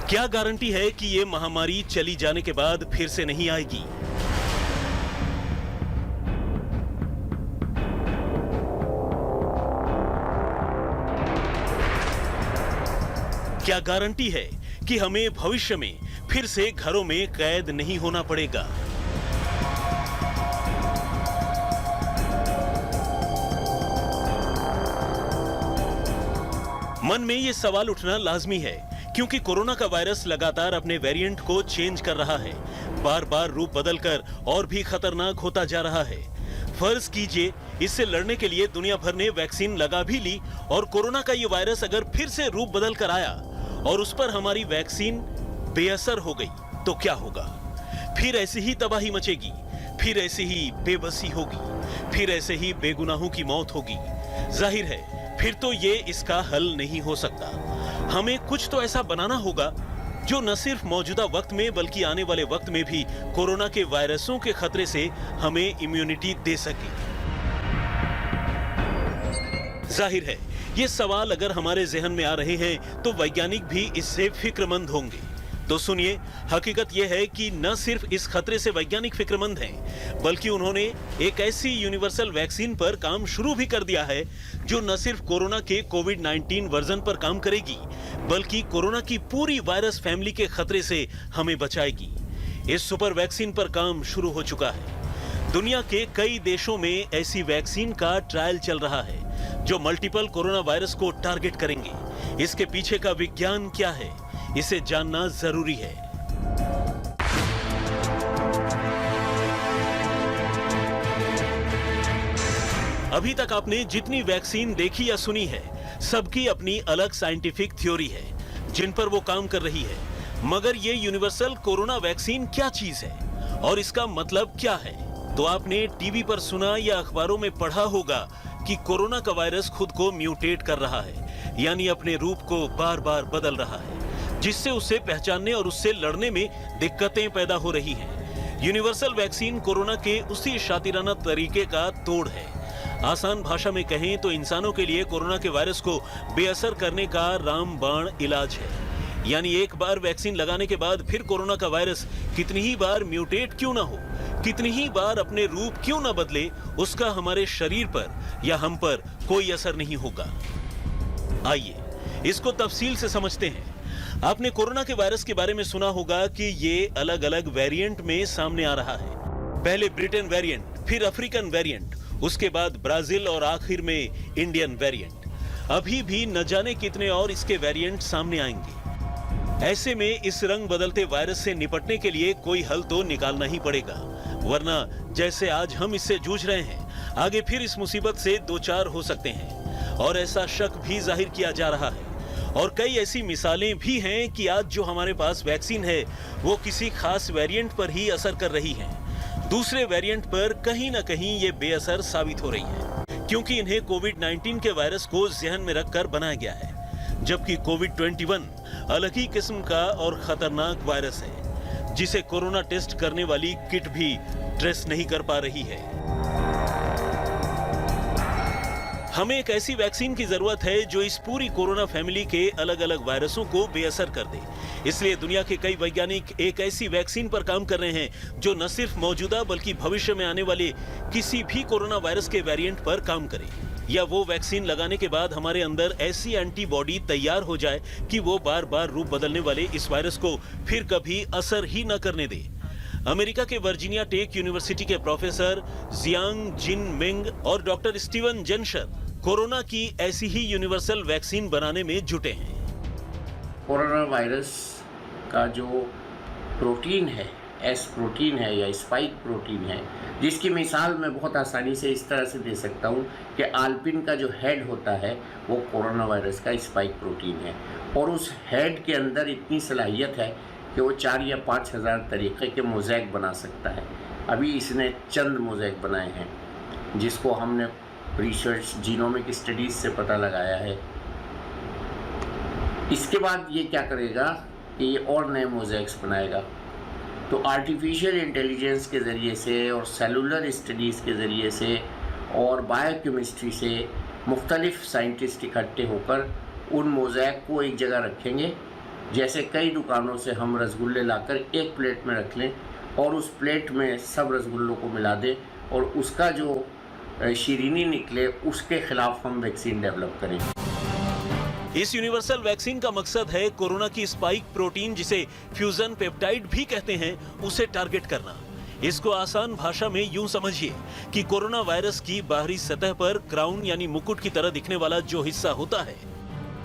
क्या गारंटी है कि ये महामारी चली जाने के बाद फिर से नहीं आएगी? क्या गारंटी है कि हमें भविष्य में फिर से घरों में कैद नहीं होना पड़ेगा? मन में ये सवाल उठना लाजमी है, क्योंकि कोरोना का वायरस लगातार अपने वेरिएंट को चेंज कर रहा है, बार बार रूप बदलकर और भी खतरनाक होता जा रहा है। फर्ज कीजिए इससे लड़ने के लिए दुनिया भर ने वैक्सीन लगा भी ली, और कोरोना का ये वायरस अगर फिर से रूप बदल कर आया और उस पर हमारी वैक्सीन बेअसर हो गई तो क्या होगा? फिर ऐसी ही तबाही मचेगी, फिर ऐसी ही बेबसी होगी, फिर ऐसे ही बेगुनाहों की मौत होगी। जाहिर है फिर तो ये इसका हल नहीं हो सकता। हमें कुछ तो ऐसा बनाना होगा जो न सिर्फ मौजूदा वक्त में बल्कि आने वाले वक्त में भी कोरोना के वायरसों के खतरे से हमें इम्यूनिटी दे सके। जाहिर है ये सवाल अगर हमारे जहन में आ रहे हैं तो वैज्ञानिक भी इससे फिक्रमंद होंगे। तो सुनिए, हकीकत यह है कि न सिर्फ इस खतरे से वैज्ञानिक फिक्रमंद हैं, बल्कि उन्होंने एक ऐसी यूनिवर्सल वैक्सीन पर काम शुरू भी कर दिया है जो न सिर्फ कोरोना के कोविड-19 वर्जन पर काम करेगी, बल्कि कोरोना की पूरी वायरस फैमिली के खतरे से हमें बचाएगी। इस सुपर वैक्सीन पर काम शुरू हो चुका है। दुनिया के कई देशों में ऐसी वैक्सीन का ट्रायल चल रहा है जो मल्टीपल कोरोना वायरस को टारगेट करेंगे। इसके पीछे का विज्ञान क्या है, इसे जानना जरूरी है। अभी तक आपने जितनी वैक्सीन देखी या सुनी है, सबकी अपनी अलग साइंटिफिक थ्योरी है जिन पर वो काम कर रही है। मगर ये यूनिवर्सल कोरोना वैक्सीन क्या चीज है और इसका मतलब क्या है? तो आपने टीवी पर सुना या अखबारों में पढ़ा होगा कि कोरोना का वायरस खुद को म्यूटेट कर रहा है, यानी अपने रूप को बार बार बदल रहा है, जिससे उसे पहचानने और उससे लड़ने में दिक्कतें पैदा हो रही हैं। यूनिवर्सल वैक्सीन कोरोना के उसी शातिराना तरीके का तोड़ है। आसान भाषा में कहें तो इंसानों के लिए कोरोना के वायरस को बेअसर करने का रामबाण इलाज है। यानी एक बार वैक्सीन लगाने के बाद फिर कोरोना का वायरस कितनी ही बार म्यूटेट क्यों ना हो, कितनी ही बार अपने रूप क्यों ना बदले, उसका हमारे शरीर पर या हम पर कोई असर नहीं होगा। आइए इसको तफसील से समझते हैं। आपने कोरोना के वायरस के बारे में सुना होगा कि ये अलग अलग वेरिएंट में सामने आ रहा है। पहले ब्रिटेन वेरिएंट, फिर अफ्रीकन वेरिएंट, उसके बाद ब्राजील और आखिर में इंडियन वेरिएंट। अभी भी न जाने कितने और इसके वेरिएंट सामने आएंगे। ऐसे में इस रंग बदलते वायरस से निपटने के लिए कोई हल तो निकालना ही पड़ेगा, वरना जैसे आज हम इससे जूझ रहे हैं, आगे फिर इस मुसीबत से दो चार हो सकते हैं। और ऐसा शक भी जाहिर किया जा रहा है, और कई ऐसी मिसालें भी हैं कि आज जो हमारे पास वैक्सीन है वो किसी खास वेरिएंट पर ही असर कर रही है, दूसरे वेरिएंट पर कहीं ना कहीं ये बेअसर साबित हो रही है, क्योंकि इन्हें कोविड-19 के वायरस को जहन में रखकर बनाया गया है। जबकि कोविड-21 अलग ही किस्म का और खतरनाक वायरस है, जिसे कोरोना टेस्ट करने वाली किट भी ट्रेस नहीं कर पा रही है। हमें एक ऐसी वैक्सीन की जरूरत है जो इस पूरी कोरोना फैमिली के अलग अलग वायरसों को बेअसर कर दे। इसलिए दुनिया के कई वैज्ञानिक एक ऐसी वैक्सीन पर काम कर रहे हैं जो न सिर्फ मौजूदा बल्कि भविष्य में आने वाले किसी भी कोरोना वायरस के वेरिएंट पर काम करे, या वो वैक्सीन लगाने के बाद हमारे अंदर ऐसी एंटीबॉडी तैयार हो जाए कि वो बार बार रूप बदलने वाले इस वायरस को फिर कभी असर ही न करने दे। अमेरिका के वर्जीनिया टेक यूनिवर्सिटी के प्रोफेसर जियांग जिन मिंग और डॉक्टर स्टीवन जेनशर कोरोना की ऐसी ही यूनिवर्सल वैक्सीन बनाने में जुटे हैं। कोरोना वायरस का जो प्रोटीन है, एस प्रोटीन है या स्पाइक प्रोटीन है, जिसकी मिसाल मैं बहुत आसानी से इस तरह से दे सकता हूँ कि आल्पिन का जो हेड होता है वो कोरोना वायरस का स्पाइक प्रोटीन है, और उस हेड के अंदर इतनी सलाहियत है कि वो 4 या 5 हज़ार तरीक़े के मोज़ैक बना सकता है। अभी इसने चंद मोज़ैक बनाए हैं जिसको हमने रिसर्च जीनोमिक स्टडीज़ से पता लगाया है। इसके बाद ये क्या करेगा कि ये और नए मोज़ैक्स बनाएगा। तो आर्टिफिशियल इंटेलिजेंस के ज़रिए से और सेलुलर स्टडीज़ के ज़रिए से और बायोकेमिस्ट्री से मुख्तलिफ साइंटिस्ट इकट्ठे होकर उन मोज़ैक को एक जगह रखेंगे जैसे कई दुकानों से हम रसगुल्ले लाकर एक प्लेट में रख लें और उस प्लेट में सब रसगुल्लों को मिला दें और उसका जो शीरीनी निकले उसके खिलाफ हम वैक्सीन डेवलप करें। इस यूनिवर्सल वैक्सीन का मकसद है कोरोना की स्पाइक प्रोटीन, जिसे फ्यूजन पेप्टाइड भी कहते हैं, उसे टारगेट करना। इसको आसान भाषा में यूं समझिए कि कोरोना वायरस की बाहरी सतह पर क्राउन यानी मुकुट की तरह दिखने वाला जो हिस्सा होता है,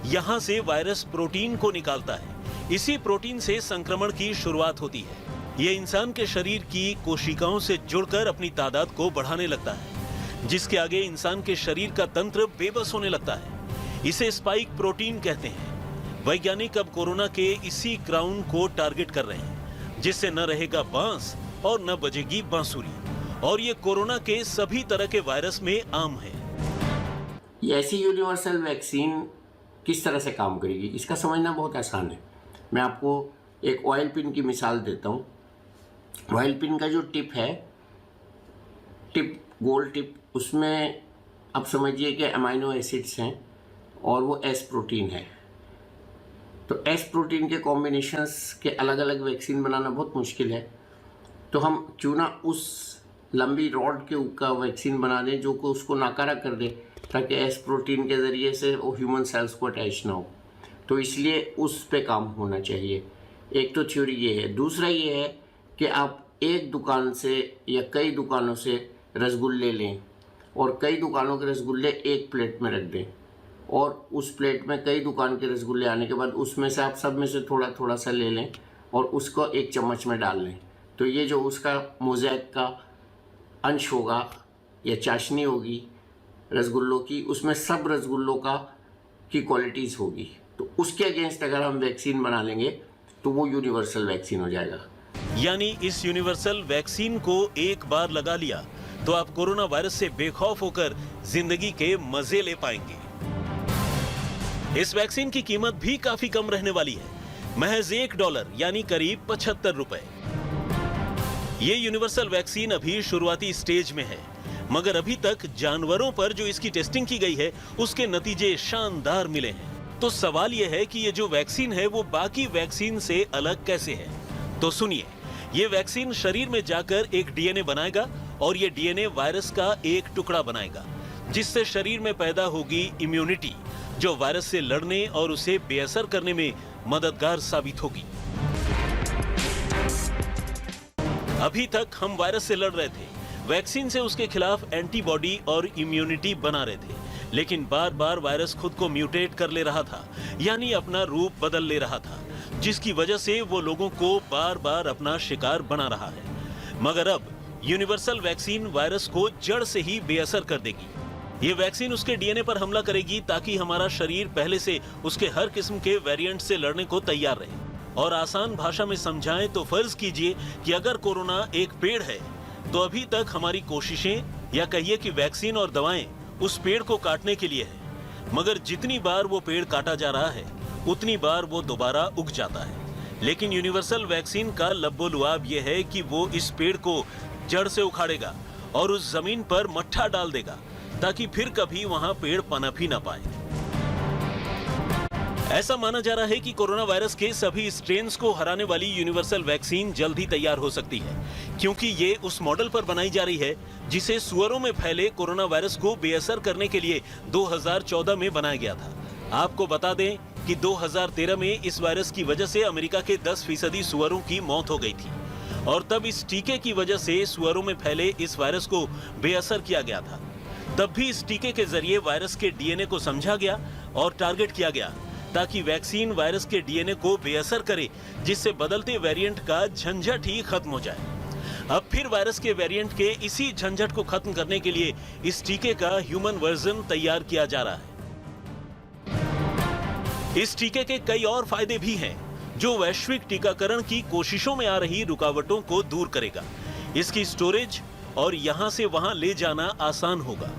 यहां से वायरस प्रोटीन को निकालता है। इसी प्रोटीन से संक्रमण की शुरुआत होती है। ये इंसान के शरीर की कोशिकाओं से जुड़कर अपनी तादाद को बढ़ाने लगता है, जिसके आगे इंसान के शरीर का तंत्र बेबस होने लगता है। इसे स्पाइक प्रोटीन कहते हैं। वैज्ञानिक अब कोरोना के इसी क्राउन को टारगेट कर रहे हैं, जिससे न रहेगा बांस और न बजेगी बांसुरी, और ये कोरोना के सभी तरह के वायरस में आम है। ये ऐसी यूनिवर्सल वैक्सीन किस तरह से काम करेगी, इसका समझना बहुत आसान है। मैं आपको एक ऑयल पिन की मिसाल देता हूँ। ऑयल पिन का जो टिप है, गोल टिप, उसमें आप समझिए कि अमाइनो एसिड्स हैं और वो एस प्रोटीन है। तो एस प्रोटीन के कॉम्बिनेशंस के अलग अलग वैक्सीन बनाना बहुत मुश्किल है। तो हम क्यों ना उस लंबी रॉड के का वैक्सीन बना दें जो को उसको नाकारा कर दे, ताकि एस प्रोटीन के ज़रिए से वो ह्यूमन सेल्स को अटैच ना हो। तो इसलिए उस पे काम होना चाहिए। एक तो थ्योरी ये है। दूसरा ये है कि आप एक दुकान से या कई दुकानों से रसगुल्ले लें और कई दुकानों के रसगुल्ले एक प्लेट में रख दें, और उस प्लेट में कई दुकान के रसगुल्ले आने के बाद उसमें से आप सब में से थोड़ा थोड़ा सा ले लें और उसको एक चम्मच में डाल लें। तो ये जो उसका मोज़ेक का अंश होगा या चाशनी होगी रसगुल्लों की, उसमें सब रसगुल्लों की क्वालिटीज़ होगी। तो उसके अगेंस्ट अगर हम वैक्सीन बना लेंगे तो वो यूनिवर्सल वैक्सीन हो जाएगा। यानी इस यूनिवर्सल वैक्सीन को एक बार लगा लिया तो आप कोरोना वायरस से बेखौफ होकर जिंदगी के मजे ले पाएंगे। इस वैक्सीन की कीमत भी काफी कम रहने वाली है, महज $1 यानी करीब 75 रुपए। ये यूनिवर्सल वैक्सीन अभी शुरुआती स्टेज में है, मगर अभी तक जानवरों पर जो इसकी टेस्टिंग की गई है उसके नतीजे शानदार मिले हैं। तो सवाल यह है कि ये जो वैक्सीन है वो बाकी वैक्सीन से अलग कैसे है। तो सुनिए, ये वैक्सीन शरीर में जाकर एक डीएनए बनाएगा और ये डीएनए वायरस का एक टुकड़ा बनाएगा, जिससे शरीर में पैदा होगी इम्यूनिटी, जो वायरस से लड़ने और उसे बेअसर करने में मददगार साबित होगी। अभी तक हम वायरस से लड़ रहे थे, वैक्सीन से उसके खिलाफ एंटीबॉडी और इम्यूनिटी बना रहे थे, लेकिन बार बार वायरस खुद को म्यूटेट कर ले रहा था, यानी अपना रूप बदल ले रहा था, जिसकी वजह से वो लोगों को बार बार अपना शिकार बना रहा है। मगर अब यूनिवर्सल वैक्सीन वायरस को जड़ से ही बेअसर कर देगी। ये वैक्सीन उसके डीएनए पर हमला करेगी ताकि हमारा शरीर पहले से उसके हर किस्म के वेरिएंट से लड़ने को तैयार रहे। और आसान भाषा में समझाएं तो फर्ज कीजिए कि अगर कोरोना एक पेड़ है तो अभी तक हमारी कोशिशें या कहिए कि वैक्सीन और दवाएं उस पेड़ को काटने के लिए है, मगर जितनी बार वो पेड़ काटा जा रहा है उतनी बार वो दोबारा उग जाता है। लेकिन यूनिवर्सल वैक्सीन का लब्बो-लुआब ये है कि वो इस पेड़ को जड़ से उखाड़ेगा और उस जमीन पर मट्ठा डाल देगा ताकि फिर कभी वहां पेड़ पनप ही ना पाए। ऐसा माना जा रहा है कि कोरोना वायरस के सभी स्ट्रेन्स को हराने वाली यूनिवर्सल वैक्सीन जल्द ही तैयार हो सकती है, क्योंकि ये उस मॉडल पर बनाई जा रही है जिसे सुअरों में फैले कोरोना वायरस को बेअसर करने के लिए 2014 में बनाया गया था। आपको बता दें कि 2013 में इस वायरस की वजह से अमेरिका के 10% सुअरों की मौत हो गई थी, और तब इस टीके की वजह से सुअरों में फैले इस वायरस को बेअसर किया गया था। तब भी इस टीके के जरिए वायरस के डीएनए को समझा गया और टारगेट किया गया ताकि वैक्सीन वायरस के डीएनए को बेअसर करे, जिससे बदलते वेरिएंट का झंझट ही खत्म हो जाए। अब फिर वायरस के वेरिएंट के इसी झंझट को खत्म करने के लिए इस टीके का ह्यूमन वर्जन तैयार किया जा रहा है। इस टीके के कई और फायदे भी हैं, जो वैश्विक टीकाकरण की कोशिशों में आ रही रुकावटों को दूर करेगा। इसकी स्टोरेज और यहां से वहां ले जाना आसान होगा।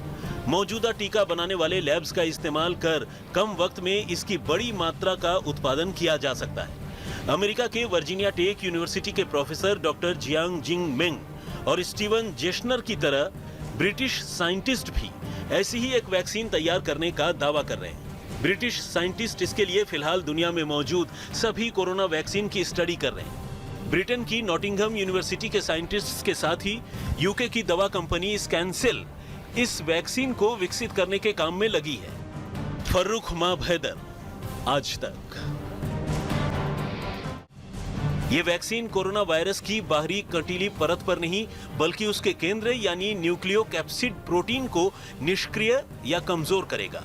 मौजूदा टीका बनाने वाले लैब्स का इस्तेमाल कर कम वक्त में इसकी बड़ी मात्रा का उत्पादन किया जा सकता है। अमेरिका के वर्जीनिया टेक यूनिवर्सिटी के प्रोफेसर डॉक्टर जियांग जिंग मेंग और स्टीवन जेशनर की तरह ब्रिटिश साइंटिस्ट भी ऐसी ही एक वैक्सीन तैयार करने का दावा कर रहे हैं। ब्रिटिश साइंटिस्ट इसके लिए फिलहाल दुनिया में मौजूद सभी कोरोना वैक्सीन की स्टडी कर रहे हैं। ब्रिटेन की नॉटिंघम यूनिवर्सिटी के साइंटिस्ट्स के साथ ही यूके की दवा कंपनी स्कैनसेल इस वैक्सीन को विकसित करने के काम में लगी है। फर्रुख माब हैदर, आज तक। ये वैक्सीन कोरोना वायरस की बाहरी कंटीली परत पर नहीं बल्कि उसके केंद्र यानी न्यूक्लियोकैप्सिड प्रोटीन को निष्क्रिय या कमजोर करेगा।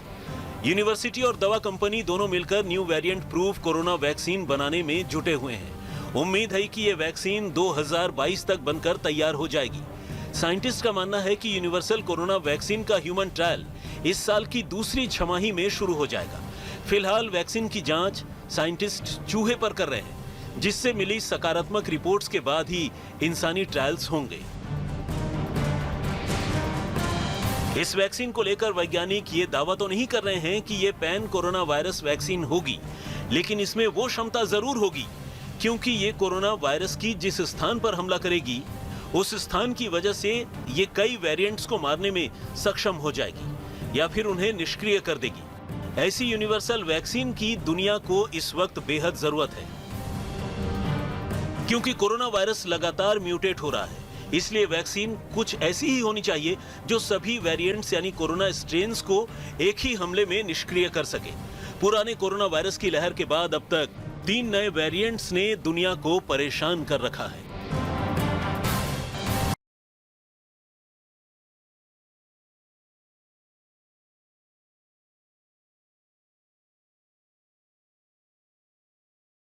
यूनिवर्सिटी और दवा कंपनी दोनों मिलकर new variant proof corona vaccine बनाने में जुटे हुए हैं। उम्मीद है कि ये वैक्सीन 2022 तक बनकर तैयार हो जाएगी। साइंटिस्ट का मानना है कि यूनिवर्सल कोरोना वैक्सीन का ह्यूमन ट्रायल इस साल की दूसरी छमाही में शुरू हो जाएगा। फिलहाल वैक्सीन की जांच साइंटिस्ट चूहे पर कर रहे हैं, जिससे मिली सकारात्मक रिपोर्ट्स के बाद ही इंसानी ट्रायल्स होंगे। इस वैक्सीन को लेकर वैज्ञानिक ये दावा तो नहीं कर रहे हैं कि ये पैन कोरोना वायरस वैक्सीन होगी, लेकिन इसमें वो क्षमता जरूर होगी, क्योंकि ये कोरोना वायरस की जिस स्थान पर हमला करेगी उस स्थान की वजह से ये कई वेरिएंट्स को मारने में सक्षम हो जाएगी या फिर उन्हें निष्क्रिय कर देगी। ऐसी यूनिवर्सल वैक्सीन की दुनिया को इस वक्त बेहद जरूरत है, क्योंकि कोरोना वायरस लगातार म्यूटेट हो रहा है। इसलिए वैक्सीन कुछ ऐसी ही होनी चाहिए जो सभी वेरिएंट्स यानी कोरोना स्ट्रेन्स को एक ही हमले में निष्क्रिय कर सके। पुराने कोरोना वायरस की लहर के बाद अब तक 3 नए वेरिएंट्स ने दुनिया को परेशान कर रखा है।